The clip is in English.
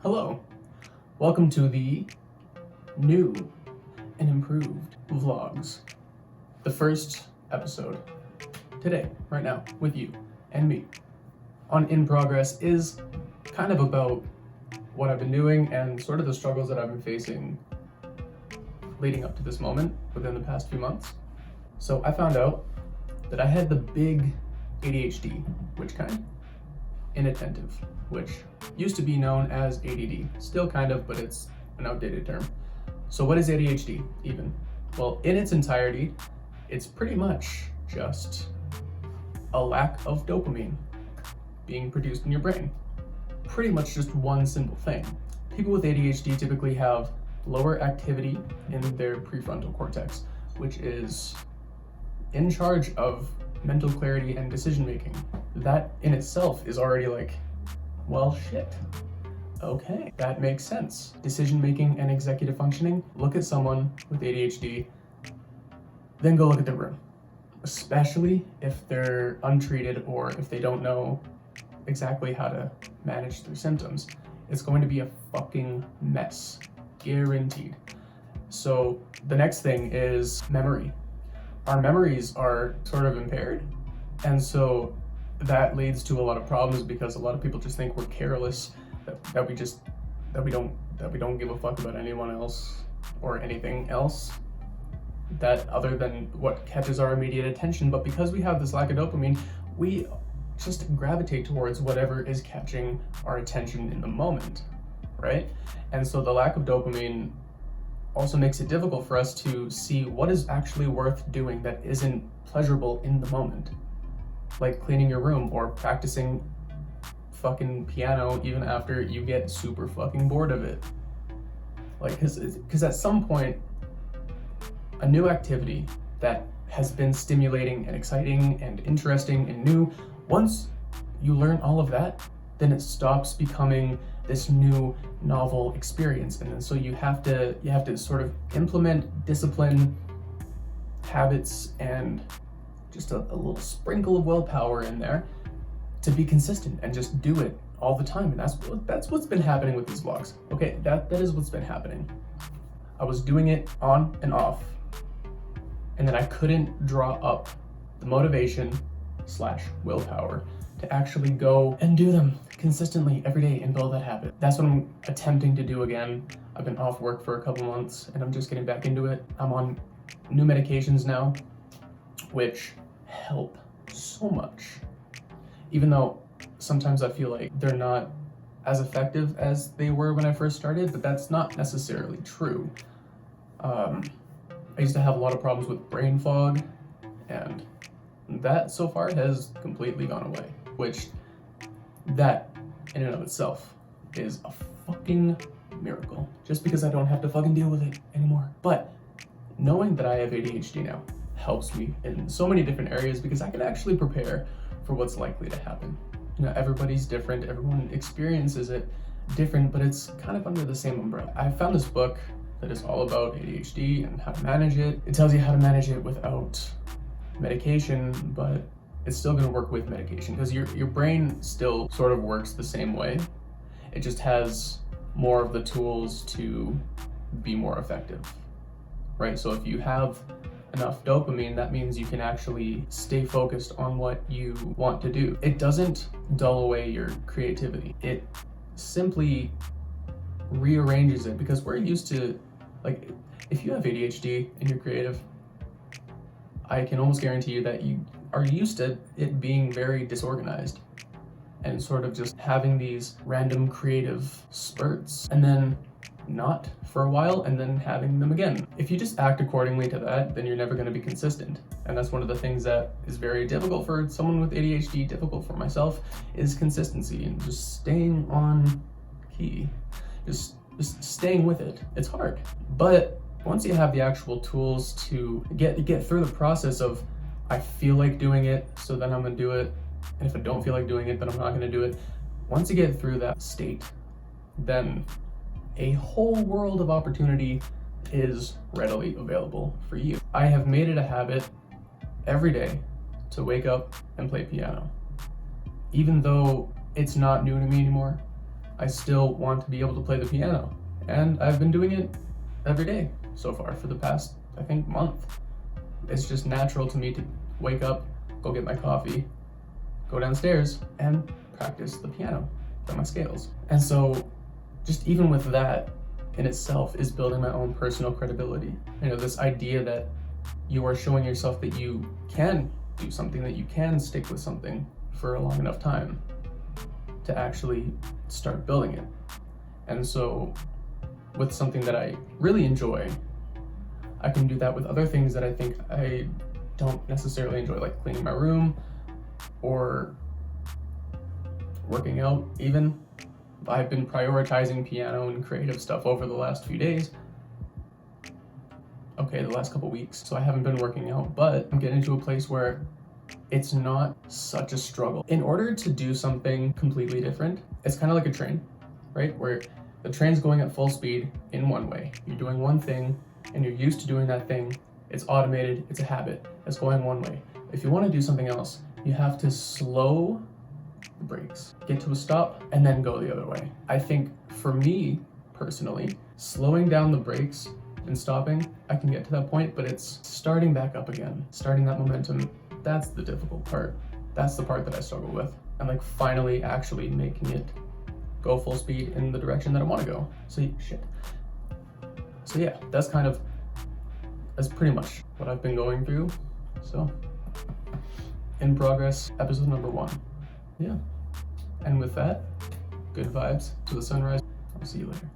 Hello, welcome to the new and improved vlogs. The first episode today, right now, with you and me on In Progress is kind of about what I've been doing and sort of the struggles that I've been facing leading up to this moment within the past few months. So I found out that I had the big ADHD, which kind? Inattentive, which used to be known as ADD. Still kind of, but it's an outdated term. So what is ADHD even? Well, in its entirety, it's pretty much just a lack of dopamine being produced in your brain. Pretty much just one simple thing. People with ADHD typically have lower activity in their prefrontal cortex, which is in charge of mental clarity and decision making. That in itself is already like, well, shit. Okay, that makes sense. Decision making and executive functioning. Look at someone with ADHD, then go look at their room. Especially if they're untreated or if they don't know exactly how to manage their symptoms. It's going to be a fucking mess, guaranteed. So the next thing is memory. Our memories are sort of impaired, and so that leads to a lot of problems because a lot of people just think we're careless, that we don't give a fuck about anyone else or anything else that other than what catches our immediate attention. But because we have this lack of dopamine, we just gravitate towards whatever is catching our attention in the moment, right? And so the lack of dopamine also makes it difficult for us to see what is actually worth doing that isn't pleasurable in the moment. Like cleaning your room or practicing fucking piano even after you get super fucking bored of it. Like, because at some point, a new activity that has been stimulating and exciting and interesting and new, once you learn all of that, then it stops becoming this new novel experience. And then so you have to sort of implement discipline, habits, and just a little sprinkle of willpower in there to be consistent and just do it all the time. And that's what's been happening with these vlogs. Okay, that is what's been happening. I was doing it on and off, and then I couldn't draw up the motivation / willpower to actually go and do them consistently every day and build that habit. That's what I'm attempting to do again. I've been off work for a couple months and I'm just getting back into it. I'm on new medications now, which help so much. Even though sometimes I feel like they're not as effective as they were when I first started, but that's not necessarily true. I used to have a lot of problems with brain fog, and that so far has completely gone away, which that in and of itself is a fucking miracle, just because I don't have to fucking deal with it anymore. But knowing that I have ADHD now helps me in so many different areas because I can actually prepare for what's likely to happen. You know, everybody's different, everyone experiences it different, but it's kind of under the same umbrella. I found this book that is all about ADHD and how to manage it. It tells you how to manage it without medication, but it's still going to work with medication because your brain still sort of works the same way. It just has more of the tools to be more effective, right? So if you have enough dopamine, that means you can actually stay focused on what you want to do. It doesn't dull away your creativity. It simply rearranges it because we're used to, like, if you have ADHD and you're creative, I can almost guarantee you that you are used to it being very disorganized and sort of just having these random creative spurts and then not for a while and then having them again. If you just act accordingly to that, then you're never going to be consistent. And that's one of the things that is very difficult for someone with ADHD, difficult for myself, is consistency and just staying on key. Just staying with it. It's hard. But once you have the actual tools to get through the process of, I feel like doing it, so then I'm gonna do it, and if I don't feel like doing it, then I'm not gonna do it. Once you get through that state, then a whole world of opportunity is readily available for you. I have made it a habit every day to wake up and play piano. Even though it's not new to me anymore, I still want to be able to play the piano. And I've been doing it every day so far for the past, I think, month. It's just natural to me to wake up, go get my coffee, go downstairs, and practice the piano, play my scales. And so just even with that in itself is building my own personal credibility. You know, this idea that you are showing yourself that you can do something, that you can stick with something for a long enough time to actually start building it. And so with something that I really enjoy, I can do that with other things that I think I don't necessarily enjoy, like cleaning my room or working out even. I've been prioritizing piano and creative stuff over the last few days. Okay, the last couple weeks. So I haven't been working out, but I'm getting to a place where it's not such a struggle. In order to do something completely different, it's kind of like a train, right? Where the train's going at full speed in one way. You're doing one thing and you're used to doing that thing. It's automated, it's a habit, it's going one way. If you want to do something else, you have to slow the brakes, get to a stop, and then go the other way. I think for me personally, slowing down the brakes and stopping, I can get to that point, but it's starting back up again, starting that momentum. That's the difficult part. That's the part that I struggle with. And like finally actually making it go full speed in the direction that I want to go. So yeah, that's pretty much what I've been going through. So in progress, episode number 1. Yeah. And with that, good vibes to the sunrise. I'll see you later.